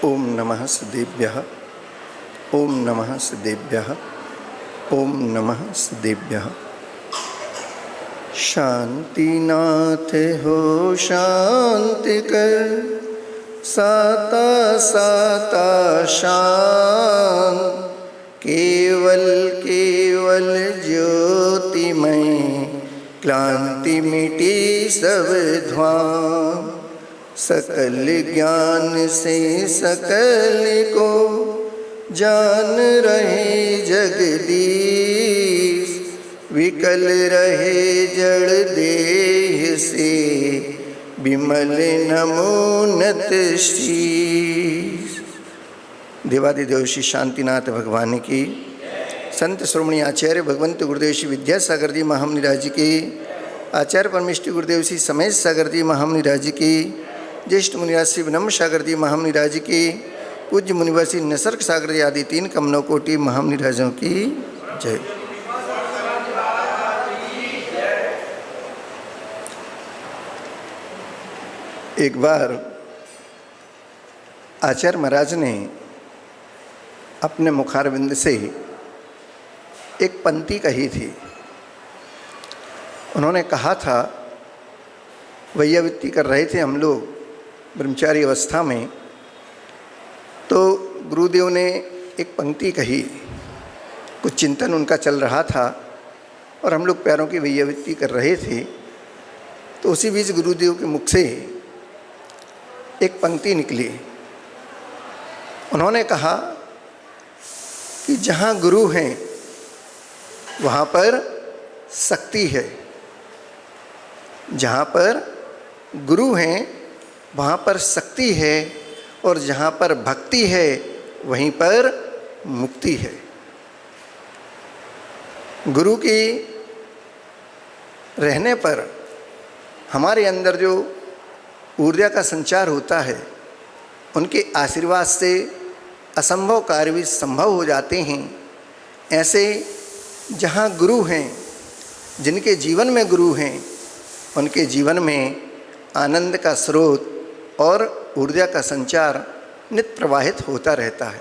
ओम नमः सिद्धेभ्यः। ओम नमः सिद्धेभ्यः। ओम नमः सिद्धेभ्यः। शांतिनाथ हो शांति कर, साता साता शांत, केवल केवल ज्योतिमय, क्लांति मिटी सब ध्वां। सकल ज्ञान से सकल को जान रहे जगदीश, विकल रहे जड़ देह से, विमल नमोन्नत शीश। देवादिदेव श्री शांतिनाथ भगवान की, संत श्रोमणी आचार्य भगवंत गुरुदेव श्री विद्यासागर जी महामुनिराज जी की, आचार्य परमेष्टि गुरुदेव श्री समेत सागर जी महामुनिराज जी की, ज्येष्ठ मुनिराज श्री विनम्र सागर जी महामुनिराज जी की, पूज्य मुनिवर श्री निसर्ग सागर जी आदि 3 कमनों कोटि महामुनिराजों की जय। एक बार आचार्य महाराज ने अपने मुखारविंद से एक पंक्ति कही थी। उन्होंने कहा था, वैयावृत्ति कर रहे थे हम लोग ब्रह्मचारी अवस्था में, तो गुरुदेव ने एक पंक्ति कही, कुछ चिंतन उनका चल रहा था और हम लोग पैरों की वैयावृत्ति कर रहे थे। तो उसी बीच गुरुदेव के मुख से एक पंक्ति निकली। उन्होंने कहा कि जहाँ गुरु हैं वहाँ पर शक्ति है, जहाँ पर गुरु हैं वहाँ पर शक्ति है, और जहाँ पर भक्ति है वहीं पर मुक्ति है। गुरु की रहने पर हमारे अंदर जो ऊर्जा का संचार होता है, उनके आशीर्वाद से असंभव कार्य भी संभव हो जाते हैं। ऐसे जहाँ गुरु हैं, जिनके जीवन में गुरु हैं, उनके जीवन में आनंद का स्रोत और ऊर्जा का संचार नित्य प्रवाहित होता रहता है।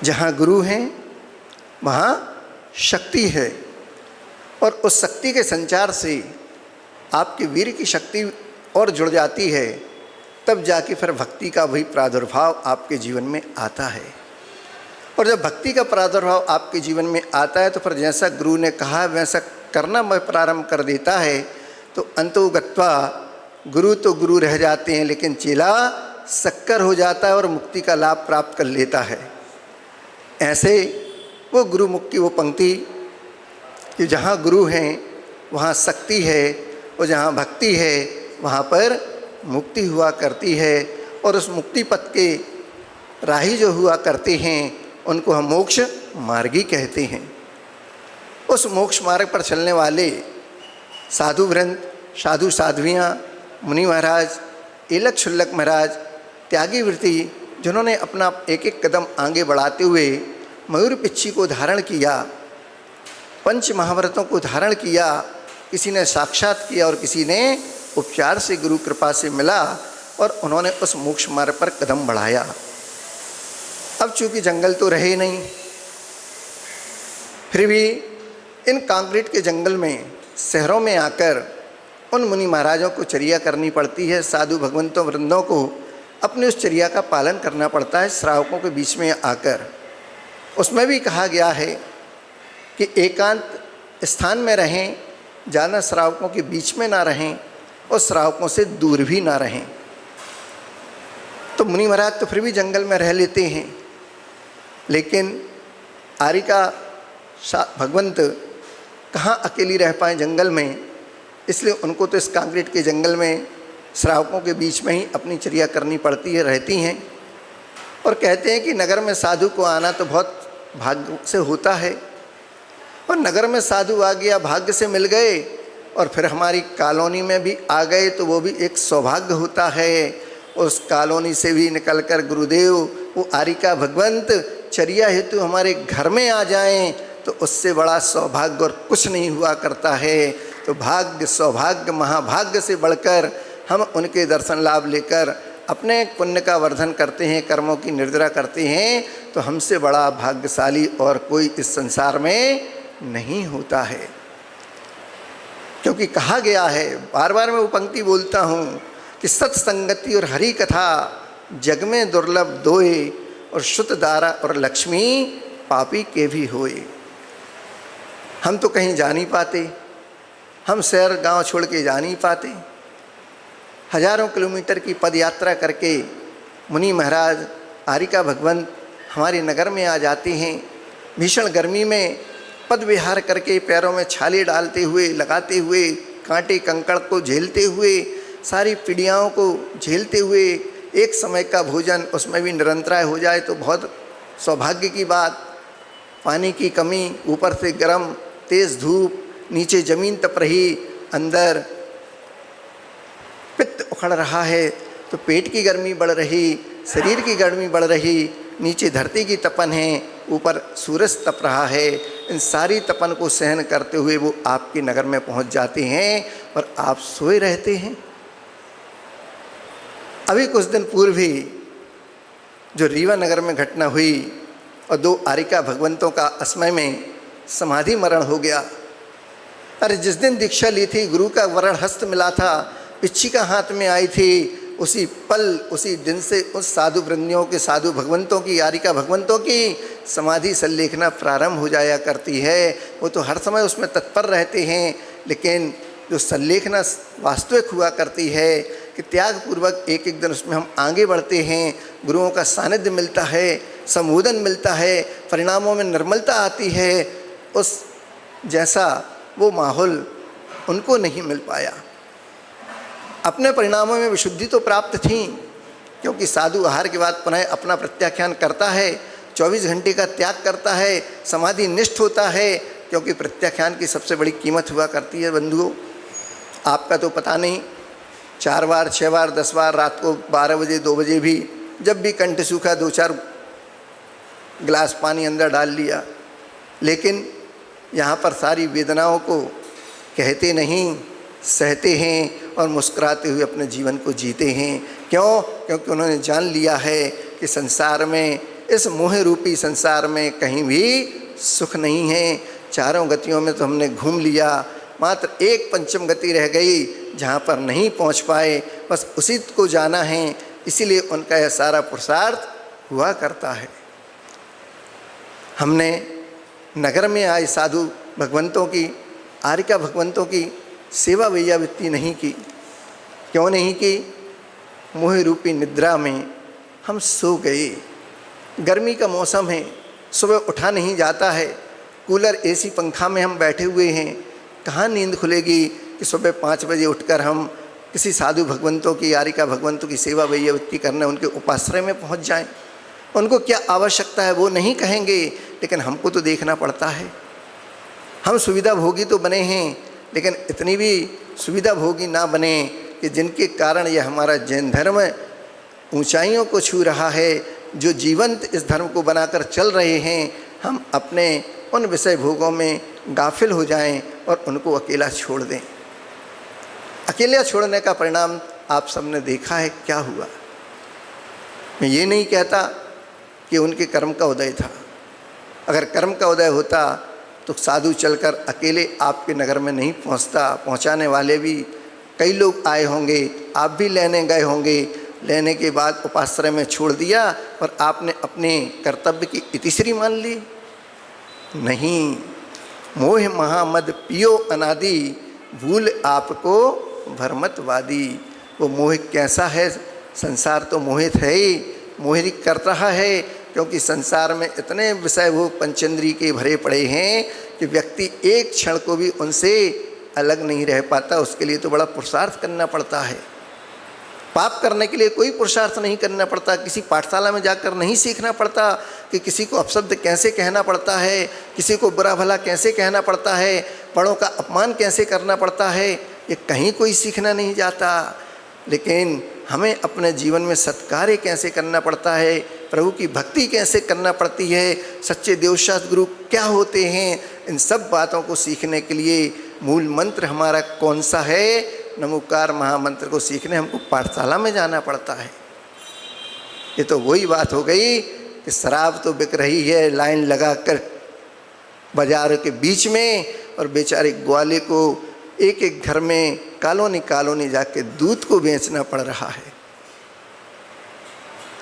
जहाँ गुरु हैं वहाँ शक्ति है, और उस शक्ति के संचार से आपके वीर की शक्ति और जुड़ जाती है। तब जाके फिर भक्ति का वही प्रादुर्भाव आपके जीवन में आता है। और जब भक्ति का प्रादुर्भाव आपके जीवन में आता है तो फिर जैसा गुरु ने कहा वैसा करना प्रारंभ कर देता है। तो अंतो गत्वा, गुरु तो गुरु रह जाते हैं, लेकिन चेला शक्कर हो जाता है और मुक्ति का लाभ प्राप्त कर लेता है। ऐसे वो गुरु मुख की वो पंक्ति कि जहाँ गुरु हैं वहाँ शक्ति है, और जहाँ भक्ति है वहाँ पर मुक्ति हुआ करती है। और उस मुक्ति पथ के राही जो हुआ करते हैं उनको हम मोक्ष मार्गी कहते हैं। उस मोक्ष मार्ग पर चलने वाले साधु वृंद, साधु साध्वियाँ, मुनि महाराज, एलक शुल्लक महाराज, त्यागी वृत्ति, जिन्होंने अपना एक एक कदम आगे बढ़ाते हुए मयूर पिच्छी को धारण किया, पंच महाव्रतों को धारण किया, किसी ने साक्षात किया और किसी ने उपचार से गुरु कृपा से मिला, और उन्होंने उस मोक्ष मार्ग पर कदम बढ़ाया। अब चूँकि जंगल तो रहे नहीं, फिर भी इन कंक्रीट के जंगल में, शहरों में आकर उन मुनि महाराजों को चर्या करनी पड़ती है। साधु भगवंतों वृंदों को अपने उस चर्या का पालन करना पड़ता है श्रावकों के बीच में आकर। उसमें भी कहा गया है कि एकांत स्थान में रहें, ज़्यादा श्रावकों के बीच में ना रहें और श्रावकों से दूर भी ना रहें। तो मुनि महाराज तो फिर भी जंगल में रह लेते हैं, लेकिन आरिका भगवंत कहाँ अकेली रह पाए जंगल में, इसलिए उनको तो इस कंक्रीट के जंगल में श्रावकों के बीच में ही अपनी चर्या करनी पड़ती है, रहती हैं। और कहते हैं कि नगर में साधु को आना तो बहुत भाग्य से होता है, और नगर में साधु आ गया, भाग्य से मिल गए, और फिर हमारी कॉलोनी में भी आ गए तो वो भी एक सौभाग्य होता है। उस कॉलोनी से भी निकलकर गुरुदेव वो आरिका भगवंत चर्या हेतु हमारे घर में आ जाएं तो उससे बड़ा सौभाग्य और कुछ नहीं हुआ करता है। तो भाग्य, सौभाग्य, महाभाग्य से बढ़कर हम उनके दर्शन लाभ लेकर अपने पुण्य का वर्धन करते हैं, कर्मों की निर्जरा करते हैं, तो हमसे बड़ा भाग्यशाली और कोई इस संसार में नहीं होता है। क्योंकि कहा गया है, बार बार मैं वो पंक्ति बोलता हूँ कि सत्संगति और हरि कथा जग में दुर्लभ दोए, और शुद्ध दारा और लक्ष्मी पापी के भी होए। हम तो कहीं जा नहीं पाते, हम शहर गांव छोड़ के जा नहीं पाते। हजारों किलोमीटर की पद यात्रा करके मुनि महाराज आरिका भगवंत हमारे नगर में आ जाते हैं। भीषण गर्मी में पद विहार करके पैरों में छाले डालते हुए, लगाते हुए, कांटे कंकड़ को झेलते हुए, सारी पीड़ियाओं को झेलते हुए, एक समय का भोजन उसमें भी निरंतराय हो जाए तो बहुत सौभाग्य की बात। पानी की कमी, ऊपर से गर्म तेज़ धूप, नीचे ज़मीन तप रही, अंदर पित्त उखड़ रहा है तो पेट की गर्मी बढ़ रही, शरीर की गर्मी बढ़ रही, नीचे धरती की तपन है, ऊपर सूरज तप रहा है। इन सारी तपन को सहन करते हुए वो आपके नगर में पहुंच जाते हैं और आप सोए रहते हैं। अभी कुछ दिन पूर्व ही जो रीवा नगर में घटना हुई और 2 आरिका भगवंतों का असमय में समाधि मरण हो गया। अरे जिस दिन दीक्षा ली थी, गुरु का वरण हस्त मिला था, पिच्छिका हाथ में आई थी, उसी पल उसी दिन से उस साधु वृंदियों के, साधु भगवंतों की, आरिका भगवंतों की समाधि संलेखना प्रारंभ हो जाया करती है। वो तो हर समय उसमें तत्पर रहते हैं, लेकिन जो संलेखना वास्तविक हुआ करती है कि त्यागपूर्वक एक एक दिन उसमें हम आगे बढ़ते हैं, गुरुओं का सानिध्य मिलता है, संबोधन मिलता है, परिणामों में निर्मलता आती है, उस जैसा वो माहौल उनको नहीं मिल पाया। अपने परिणामों में विशुद्धि तो प्राप्त थी, क्योंकि साधु आहार के बाद पुनः अपना प्रत्याख्यान करता है, 24 घंटे का त्याग करता है, समाधि निष्ठ होता है, क्योंकि प्रत्याख्यान की सबसे बड़ी कीमत हुआ करती है। बंधुओं, आपका तो पता नहीं, 4 बार 6 बार 10 बार रात को 12 बजे 2 बजे भी जब भी कंठ सूखा 2-4 गिलास पानी अंदर डाल लिया, लेकिन यहाँ पर सारी वेदनाओं को कहते नहीं, सहते हैं और मुस्कुराते हुए अपने जीवन को जीते हैं। क्यों? क्योंकि उन्होंने जान लिया है कि संसार में, इस मोह रूपी संसार में कहीं भी सुख नहीं है। चारों गतियों में तो हमने घूम लिया, मात्र एक पंचम गति रह गई जहाँ पर नहीं पहुँच पाए, बस उसी को जाना है। इसीलिए उनका यह सारा पुरुषार्थ हुआ करता है। हमने नगर में आए साधु भगवंतों की, आरिका भगवंतों की सेवा वैयावृत्ति नहीं की। क्यों नहीं की? मोह रूपी निद्रा में हम सो गए। गर्मी का मौसम है, सुबह उठा नहीं जाता है, कूलर एसी पंखा में हम बैठे हुए हैं, कहाँ नींद खुलेगी कि सुबह 5 बजे उठकर हम किसी साधु भगवंतों की, आरिका भगवंतों की सेवा वैयावृत्ति करने उनके उपाश्रय में पहुंच जाएं। उनको क्या आवश्यकता है वो नहीं कहेंगे, लेकिन हमको तो देखना पड़ता है। हम सुविधा भोगी तो बने हैं, लेकिन इतनी भी सुविधा भोगी ना बने कि जिनके कारण यह हमारा जैन धर्म ऊंचाइयों को छू रहा है। जो जीवंत इस धर्म को बनाकर चल रहे हैं, हम अपने उन विषय भोगों में गाफिल हो जाएं और उनको अकेला छोड़ दें। अकेला छोड़ने का परिणाम आप सबने देखा है क्या हुआ। मैं ये नहीं कहता कि उनके कर्म का उदय था। अगर कर्म का उदय होता तो साधु चलकर अकेले आपके नगर में नहीं पहुंचता। पहुंचाने वाले भी कई लोग आए होंगे, आप भी लेने गए होंगे। लेने के बाद उपाश्रय में छोड़ दिया और आपने अपने कर्तव्य की इतिश्री मान ली। नहीं, मोह महामद पियो अनादि, भूल आपको भरमतवादी। वो मोह कैसा है? संसार तो मोहित है ही, मोहित कर रहा है, क्योंकि संसार में इतने विषय वो पंचेंद्रिय के भरे पड़े हैं कि व्यक्ति एक क्षण को भी उनसे अलग नहीं रह पाता। उसके लिए तो बड़ा पुरुषार्थ करना पड़ता है। पाप करने के लिए कोई पुरुषार्थ नहीं करना पड़ता। किसी पाठशाला में जाकर नहीं सीखना पड़ता कि किसी को अपशब्द कैसे कहना पड़ता है, किसी को बुरा भला कैसे कहना पड़ता है, बड़ों का अपमान कैसे करना पड़ता है। ये कहीं कोई सीखना नहीं जाता। लेकिन हमें अपने जीवन में सत्कार्य कैसे करना पड़ता है, प्रभु की भक्ति कैसे करना पड़ती है, सच्चे देवशास्त्र गुरु क्या होते हैं, इन सब बातों को सीखने के लिए मूल मंत्र हमारा कौन सा है? नमोकार महामंत्र को सीखने हमको पाठशाला में जाना पड़ता है। ये तो वही बात हो गई कि शराब तो बिक रही है लाइन लगा कर बाजार के बीच में, और बेचारे ग्वाले को एक एक घर में कॉलोनी कॉलोनी जाके दूध को बेचना पड़ रहा है।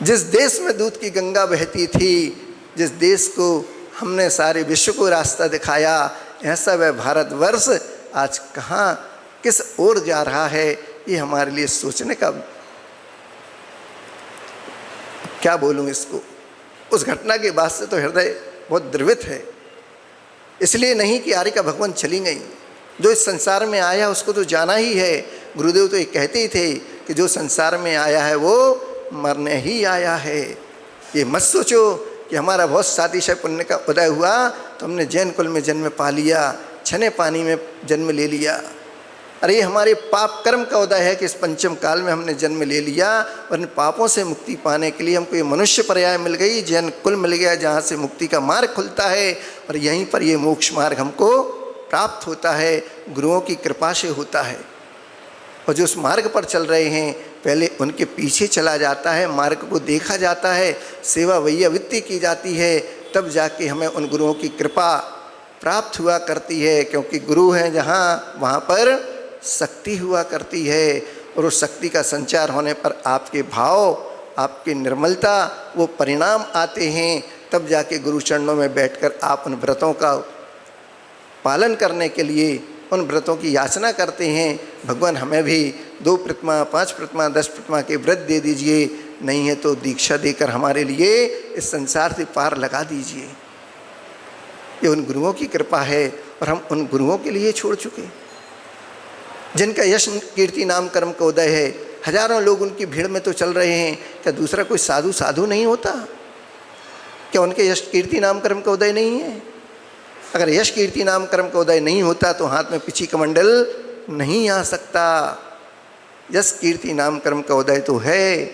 जिस देश में दूध की गंगा बहती थी, जिस देश को हमने सारे विश्व को रास्ता दिखाया, ऐसा वह भारतवर्ष आज कहाँ किस ओर जा रहा है, ये हमारे लिए सोचने का, क्या बोलूँ इसको। उस घटना के बाद से तो हृदय बहुत द्रवित है। इसलिए नहीं कि आर्य का भगवान चली गई, जो इस संसार में आया उसको तो जाना ही है। गुरुदेव तो ये कहते ही थे कि जो संसार में आया है वो मरने ही आया है। ये मत सोचो कि हमारा बहुत सातिशय पुण्य का उदय हुआ तो हमने जैन कुल में जन्म पा लिया, छने पानी में जन्म ले लिया। अरे ये हमारे पाप कर्म का उदय है कि इस पंचम काल में हमने जन्म ले लिया, और इन पापों से मुक्ति पाने के लिए हमको ये मनुष्य पर्याय मिल गई, जैन कुल मिल गया, जहाँ से मुक्ति का मार्ग खुलता है, और यहीं पर ये मोक्ष मार्ग हमको प्राप्त होता है, गुरुओं की कृपा से होता है। और जो उस मार्ग पर चल रहे हैं पहले उनके पीछे चला जाता है, मार्ग को देखा जाता है, सेवा वैयावृत्ति की जाती है, तब जाके हमें उन गुरुओं की कृपा प्राप्त हुआ करती है। क्योंकि गुरु हैं जहाँ, वहाँ पर शक्ति हुआ करती है, और उस शक्ति का संचार होने पर आपके भाव, आपकी निर्मलता, वो परिणाम आते हैं। तब जाके गुरु चरणों में बैठकर आप उन व्रतों का पालन करने के लिए उन व्रतों की याचना करते हैं, भगवान हमें भी 2 प्रतिमा, 5 प्रतिमा, 10 प्रतिमा के व्रत दे दीजिए, नहीं है तो दीक्षा देकर हमारे लिए इस संसार से पार लगा दीजिए। ये उन गुरुओं की कृपा है, और हम उन गुरुओं के लिए छोड़ चुके, जिनका यश कीर्ति नाम कर्म का उदय है। हजारों लोग उनकी भीड़ में तो चल रहे हैं, क्या दूसरा कोई साधु नहीं होता? क्या उनके यश कीर्ति नाम कर्म का उदय नहीं है? अगर यश कीर्ति नाम कर्म का उदय नहीं होता तो हाथ में पिछी कमंडल नहीं आ सकता। यश कीर्ति नाम कर्म का उदय तो है,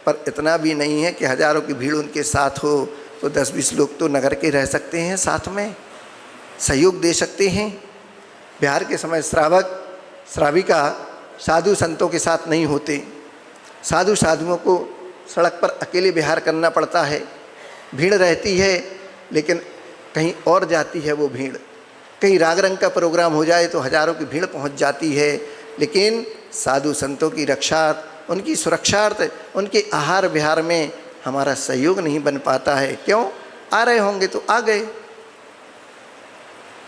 पर इतना भी नहीं है कि हजारों की भीड़ उनके साथ हो तो 10-20 लोग तो नगर के रह सकते हैं, साथ में सहयोग दे सकते हैं। बिहार के समय श्रावक श्राविका साधु संतों के साथ नहीं होते, साधुओं को सड़क पर अकेले विहार करना पड़ता है। भीड़ रहती है लेकिन कहीं और जाती है वो भीड़, कहीं राग रंग का प्रोग्राम हो जाए तो हजारों की भीड़ पहुंच जाती है, लेकिन साधु संतों की रक्षार्थ, उनकी सुरक्षार्थ, उनके आहार विहार में हमारा सहयोग नहीं बन पाता है। क्यों? आ रहे होंगे तो आ गए,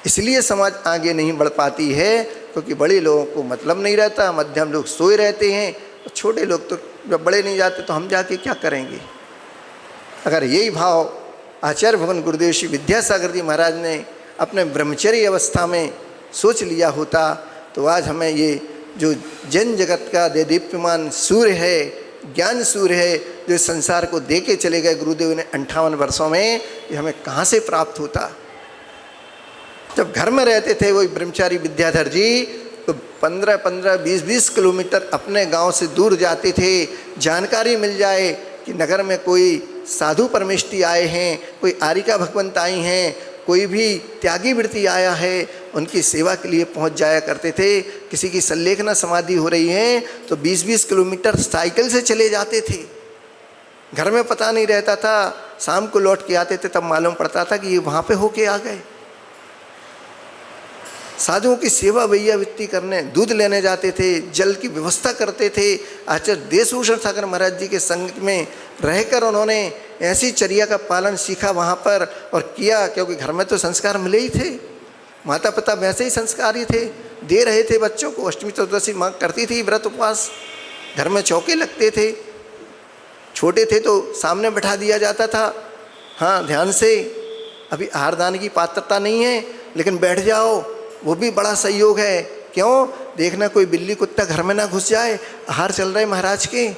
इसलिए समाज आगे नहीं बढ़ पाती है, क्योंकि बड़े लोगों को मतलब नहीं रहता, मध्यम लोग सोए रहते हैं, और छोटे लोग तो जब बड़े नहीं जाते तो हम जाके क्या करेंगे। अगर यही भाव आचार्य भगवान गुरुदेव श्री विद्यासागर जी महाराज ने अपने ब्रह्मचर्य अवस्था में सोच लिया होता तो आज हमें ये जो जैन जगत का देदीप्यमान सूर्य है, ज्ञान सूर्य है, जो इस संसार को दे के चले गए गुरुदेव ने 58 वर्षों में, ये हमें कहाँ से प्राप्त होता। जब घर में रहते थे वही ब्रह्मचारी विद्याधर जी तो 15-15, 20-20 किलोमीटर अपने गांव से दूर जाते थे, जानकारी मिल जाए कि नगर में कोई साधु परमेष्टि आए हैं, कोई आरिका भगवंत आई हैं, कोई भी त्यागी वृत्ति आया है, उनकी सेवा के लिए पहुंच जाया करते थे। किसी की संलेखना समाधि हो रही है तो 20-20 किलोमीटर साइकिल से चले जाते थे, घर में पता नहीं रहता था, शाम को लौट के आते थे तब मालूम पड़ता था कि ये वहाँ पे होके आ गए। साधुओं की सेवा वैयावृत्ति करने दूध लेने जाते थे, जल की व्यवस्था करते थे। आचार्य देशभूषण सागर महाराज जी के संग में रहकर उन्होंने ऐसी चर्या का पालन सीखा वहाँ पर और किया, क्योंकि घर में तो संस्कार मिले ही थे, माता पिता वैसे ही संस्कारी थे, दे रहे थे बच्चों को। अष्टमी चतुर्दशी माँ करती थी व्रत उपवास, घर में चौके लगते थे, छोटे थे तो सामने बैठा दिया जाता था, हाँ ध्यान से, अभी आहार दान की पात्रता नहीं है लेकिन बैठ जाओ, वो भी बड़ा सहयोग है। क्यों? देखना कोई बिल्ली कुत्ता घर में ना घुस जाए, आहार चल रहे महाराज के।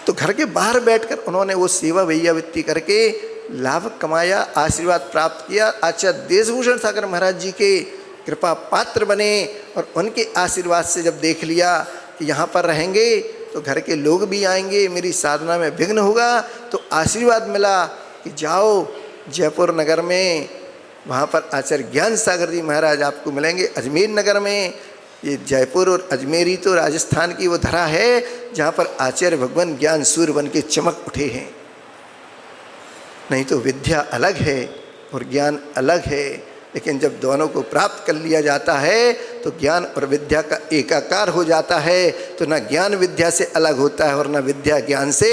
तो घर के बाहर बैठकर उन्होंने वो सेवा वैयावृत्ति करके लाभ कमाया, आशीर्वाद प्राप्त किया। आचार्य देशभूषण सागर महाराज जी के कृपा पात्र बने और उनके आशीर्वाद से जब देख लिया कि यहाँ पर रहेंगे तो घर के लोग भी आएंगे, मेरी साधना में विघ्न होगा, तो आशीर्वाद मिला कि जाओ जयपुर नगर में, वहाँ पर आचार्य ज्ञान सागर जी महाराज आपको मिलेंगे। अजमेर नगर में ये जयपुर और अजमेरी तो राजस्थान की वो धरा है जहाँ पर आचार्य भगवान ज्ञान सूर्य बन के चमक उठे हैं। नहीं तो विद्या अलग है और ज्ञान अलग है, लेकिन जब दोनों को प्राप्त कर लिया जाता है तो ज्ञान और विद्या का एकाकार हो जाता है। तो ना ज्ञान विद्या से अलग होता है और ना विद्या ज्ञान से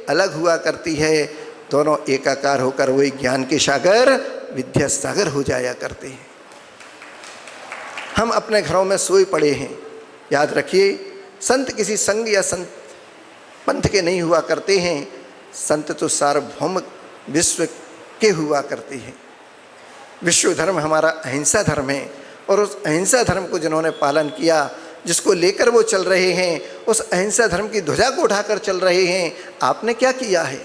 अलग हुआ करती है। दोनों एकाकार होकर वही ज्ञान के सागर विद्या सागर हो जाया करते हैं। हम अपने घरों में सोए पड़े हैं। याद रखिए, संत किसी संघ या संत पंथ के नहीं हुआ करते हैं। संत तो सार्वभौम विश्व के हुआ करते हैं। विश्व धर्म हमारा अहिंसा धर्म है और उस अहिंसा धर्म को जिन्होंने पालन किया, जिसको लेकर वो चल रहे हैं, उस अहिंसा धर्म की ध्वजा को उठाकर चल रहे हैं। आपने क्या किया है?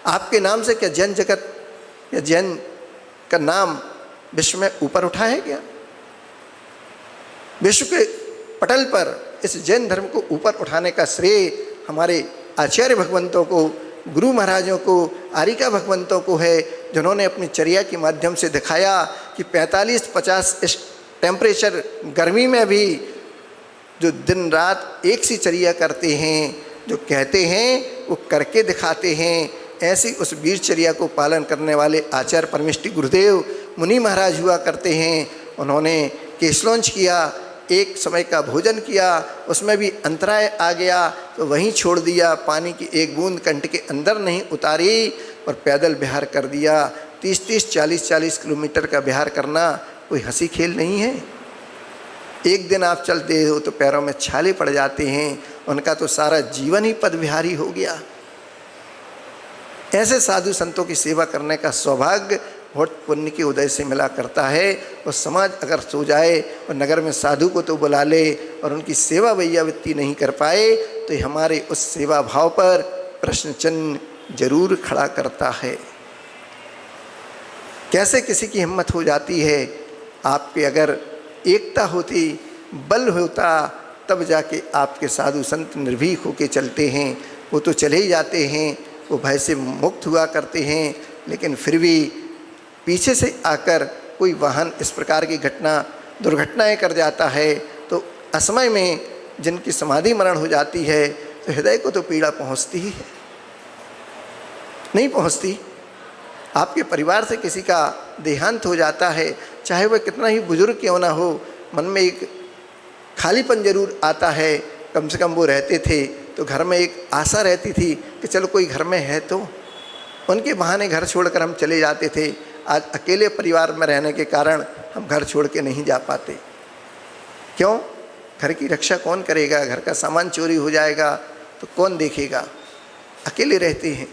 आपके नाम से क्या जैन जगत या जैन का नाम विश्व में ऊपर उठा है क्या? विश्व के पटल पर इस जैन धर्म को ऊपर उठाने का श्रेय हमारे आचार्य भगवंतों को, गुरु महाराजों को, आरिका भगवंतों को है, जिन्होंने अपनी चर्या के माध्यम से दिखाया कि 45-50 इस टेम्परेचर गर्मी में भी जो दिन रात एक सी चर्या करते हैं, जो कहते हैं वो करके दिखाते हैं। ऐसी उस वीर चर्या को पालन करने वाले आचार्य परमेष्टि गुरुदेव मुनि महाराज हुआ करते हैं। उन्होंने केशलौंच किया, एक समय का भोजन किया, उसमें भी अंतराय आ गया तो वहीं छोड़ दिया, पानी की एक बूंद कंठ के अंदर नहीं उतारी और पैदल विहार कर दिया। 30-30, 40-40 किलोमीटर का विहार करना कोई हंसी खेल नहीं है। एक दिन आप चलते हो तो पैरों में छाले पड़ जाते हैं, उनका तो सारा जीवन ही पद विहारी हो गया। ऐसे साधु संतों की सेवा करने का सौभाग्य बहुत पुण्य के उदय से मिला करता है। और समाज अगर सो जाए और नगर में साधु को तो बुला ले और उनकी सेवा वैयावृत्ति नहीं कर पाए तो ये हमारे उस सेवा भाव पर प्रश्न चिन्ह जरूर खड़ा करता है। कैसे किसी की हिम्मत हो जाती है? आपके अगर एकता होती, बल होता, तब जाके आपके साधु संत निर्भीक होके चलते हैं। वो तो चले ही जाते हैं, वो भय से मुक्त हुआ करते हैं, लेकिन फिर भी पीछे से आकर कोई वाहन इस प्रकार की दुर्घटनाएं कर जाता है तो असमय में जिनकी समाधि मरण हो जाती है तो हृदय को तो पीड़ा पहुंचती ही है, नहीं पहुंचती? आपके परिवार से किसी का देहांत हो जाता है, चाहे वह कितना ही बुजुर्ग क्यों ना हो, मन में एक खालीपन जरूर आता है। कम से कम वो रहते थे तो घर में एक आशा रहती थी कि चलो कोई घर में है तो। उनके बहाने घर छोड़कर हम चले जाते थे। आज अकेले परिवार में रहने के कारण हम घर छोड़ के नहीं जा पाते। क्यों? घर की रक्षा कौन करेगा? घर का सामान चोरी हो जाएगा तो कौन देखेगा? अकेले रहते हैं।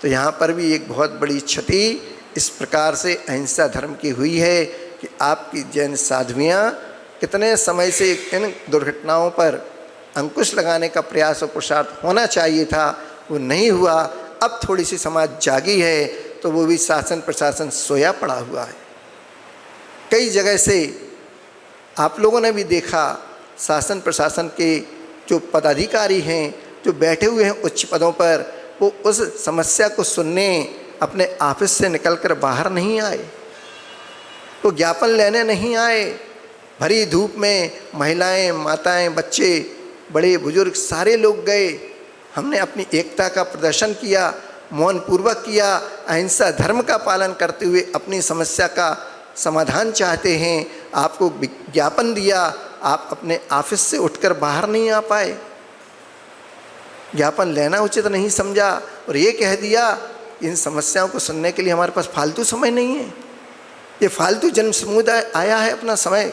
तो यहाँ पर भी एक बहुत बड़ी क्षति इस प्रकार से अहिंसा धर्म की हुई है कि आपकी जैन साध्वियाँ कितने समय से इन दुर्घटनाओं पर अंकुश लगाने का प्रयास और पुरुषार्थ होना चाहिए था, वो नहीं हुआ। अब थोड़ी सी समाज जागी है तो वो भी शासन प्रशासन सोया पड़ा हुआ है। कई जगह से आप लोगों ने भी देखा, शासन प्रशासन के जो पदाधिकारी हैं, जो बैठे हुए हैं उच्च पदों पर, वो उस समस्या को सुनने अपने ऑफिस से निकलकर बाहर नहीं आए, वो ज्ञापन लेने नहीं आए। भरी धूप में महिलाएं, माताएं, बच्चे, बड़े बुजुर्ग सारे लोग गए। हमने अपनी एकता का प्रदर्शन किया, मौन पूर्वक किया, अहिंसा धर्म का पालन करते हुए अपनी समस्या का समाधान चाहते हैं। आपको विज्ञापन दिया, आप अपने ऑफिस से उठकर बाहर नहीं आ पाए, ज्ञापन लेना उचित नहीं समझा और ये कह दिया इन समस्याओं को सुनने के लिए हमारे पास फालतू समय नहीं है। ये फालतू जन समुदाय आया है अपना समय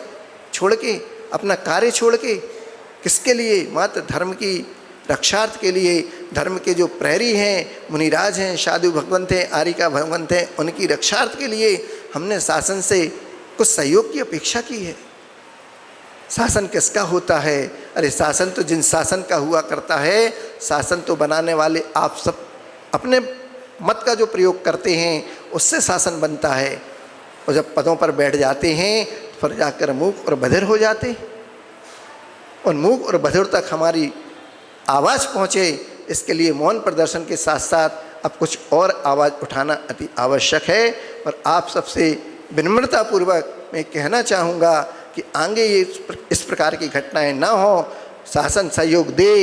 छोड़ के, अपना कार्य छोड़ के, किसके लिए? मात्र धर्म की रक्षार्थ के लिए। धर्म के जो प्रहरी हैं, मुनिराज हैं, साधु भगवंत हैं, आरिका भगवंत हैं, उनकी रक्षार्थ के लिए हमने शासन से कुछ सहयोग की अपेक्षा की है। शासन किसका होता है? अरे शासन तो जिन शासन का हुआ करता है, शासन तो बनाने वाले आप सब अपने मत का जो प्रयोग करते हैं उससे शासन बनता है। और जब पदों पर बैठ जाते हैं फिर जाकर मूक और बधिर हो जाते। और मूक और बधिर तक हमारी आवाज़ पहुँचे, इसके लिए मौन प्रदर्शन के साथ साथ अब कुछ और आवाज़ उठाना अति आवश्यक है। और आप सबसे विनम्रतापूर्वक मैं कहना चाहूँगा कि आगे ये इस प्रकार की घटनाएं ना हो। शासन सहयोग दे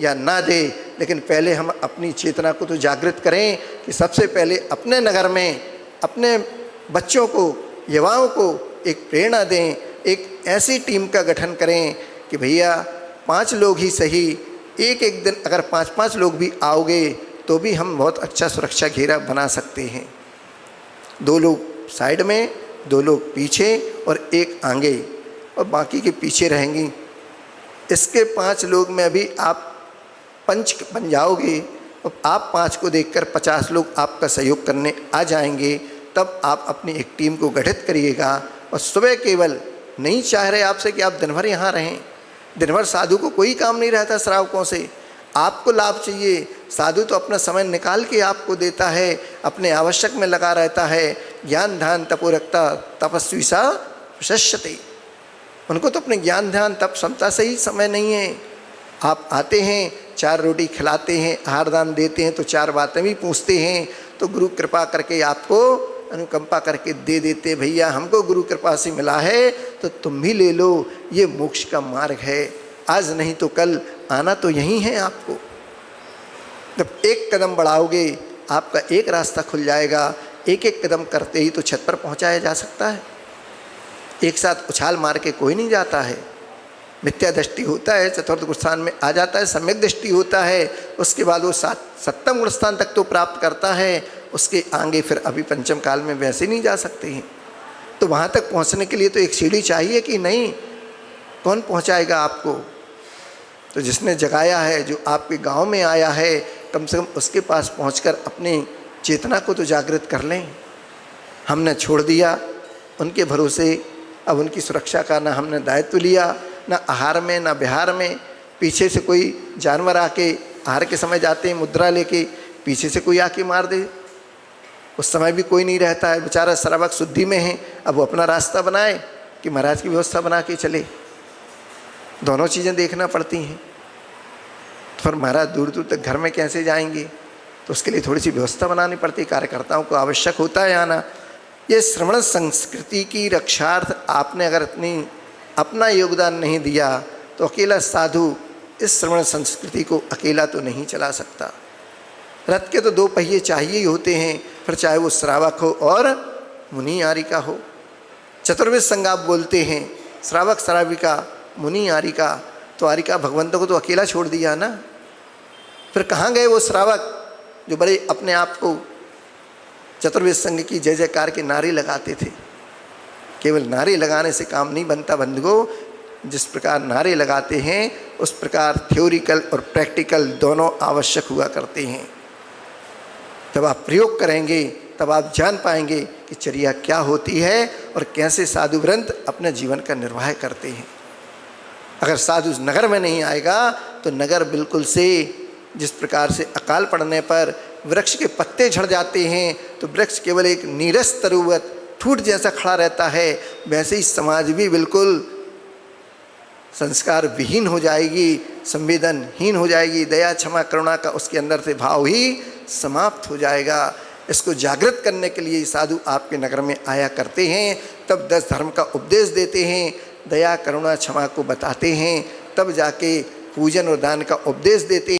या ना दे, लेकिन पहले हम अपनी चेतना को तो जागृत करें कि सबसे पहले अपने नगर में अपने बच्चों को, युवाओं को एक प्रेरणा दें। एक ऐसी टीम का गठन करें कि भैया 5 लोग ही सही, एक दिन अगर 5-5 लोग भी आओगे तो भी हम बहुत अच्छा सुरक्षा घेरा बना सकते हैं। 2 लोग साइड में, 2 लोग पीछे और एक आगे, और बाकी के पीछे रहेंगी। इसके 5 लोग में भी आप पंच बन जाओगे और आप 5 को देखकर 50 लोग आपका सहयोग करने आ जाएंगे। तब आप अपनी एक टीम को गठित करिएगा। और सुबह केवल नहीं चाह रहे आपसे कि आप दिन भर यहाँ रहें। दिन भर साधु को कोई काम नहीं रहता श्रावकों से, आपको लाभ चाहिए। साधु तो अपना समय निकाल के आपको देता है, अपने आवश्यक में लगा रहता है। ज्ञान ध्यान तपो रखता तपस्वी सा प्रशस्यते। उनको तो अपने ज्ञान ध्यान तप क्षमता से ही समय नहीं है। आप आते हैं, 4 रोटी खिलाते हैं, आहार दान देते हैं, तो 4 बातें भी पूछते हैं, तो गुरु कृपा करके आपको अनुकंपा करके दे देते। भैया हमको गुरु कृपा से मिला है तो तुम भी ले लो, ये मोक्ष का मार्ग है। आज नहीं तो कल आना तो यहीं है आपको। जब एक कदम बढ़ाओगे आपका एक रास्ता खुल जाएगा। एक एक कदम करते ही तो छत पर पहुंचाया जा सकता है। एक साथ उछाल मार के कोई नहीं जाता है। मिथ्या दृष्टि होता है, चतुर्थ गुण स्थान में आ जाता है, सम्यक दृष्टि होता है, उसके बाद वो 7वें गुण स्थान तक तो प्राप्त करता है। उसके आगे फिर अभी पंचम काल में वैसे नहीं जा सकते हैं। तो वहाँ तक पहुँचने के लिए तो एक सीढ़ी चाहिए कि नहीं? कौन पहुँचाएगा आपको? तो जिसने जगाया है, जो आपके गांव में आया है, कम से कम उसके पास पहुंचकर अपनी चेतना को तो जागृत कर लें। हमने छोड़ दिया उनके भरोसे, अब उनकी सुरक्षा का ना हमने दायित्व लिया, ना आहार में ना विहार में। पीछे से कोई जानवर आके, आहार के समय जाते हैं मुद्रा लेके, पीछे से कोई आके मार दे, उस समय भी कोई नहीं रहता है। बेचारा श्रावक शुद्धि में है, अब वो अपना रास्ता बनाए कि महाराज की व्यवस्था बना के चले। दोनों चीज़ें देखना पड़ती हैं। तो फिर महाराज दूर दूर तक घर में कैसे जाएंगे? तो उसके लिए थोड़ी सी व्यवस्था बनानी पड़ती है। कार्यकर्ताओं को आवश्यक होता है आना। ये श्रवण संस्कृति की रक्षार्थ आपने अगर अपना योगदान नहीं दिया तो अकेला साधु इस श्रवण संस्कृति को अकेला तो नहीं चला सकता। रथ के तो 2 पहिए चाहिए ही होते हैं, फिर चाहे वो श्रावक हो और मुनि आरिका हो। चतुर्विध संघ आप बोलते हैं, श्रावक श्राविका मुनि आरिका, तो आरिका भगवंतों को तो अकेला छोड़ दिया ना। फिर कहाँ गए वो श्रावक जो बड़े अपने आप को चतुर्वेद संघ की जय जयकार के नारे लगाते थे? केवल नारे लगाने से काम नहीं बनता बंधुओं। जिस प्रकार नारे लगाते हैं उस प्रकार थ्योरिकल और प्रैक्टिकल दोनों आवश्यक हुआ करते हैं। जब आप प्रयोग करेंगे तब आप जान पाएंगे कि चर्या क्या होती है और कैसे साधु वृंद अपने जीवन का निर्वाह करते हैं। अगर साधु नगर में नहीं आएगा तो नगर बिल्कुल से, जिस प्रकार से अकाल पड़ने पर वृक्ष के पत्ते झड़ जाते हैं तो वृक्ष केवल एक नीरस तरुवत ठूट जैसा खड़ा रहता है, वैसे ही समाज भी बिल्कुल संस्कार विहीन हो जाएगी, संवेदनहीन हो जाएगी। दया क्षमा करुणा का उसके अंदर से भाव ही समाप्त हो जाएगा। इसको जागृत करने के लिए साधु आपके नगर में आया करते हैं, तब 10 धर्म का उपदेश देते हैं, दया करुणा क्षमा को बताते हैं, तब जाके पूजन और दान का उपदेश देते हैं।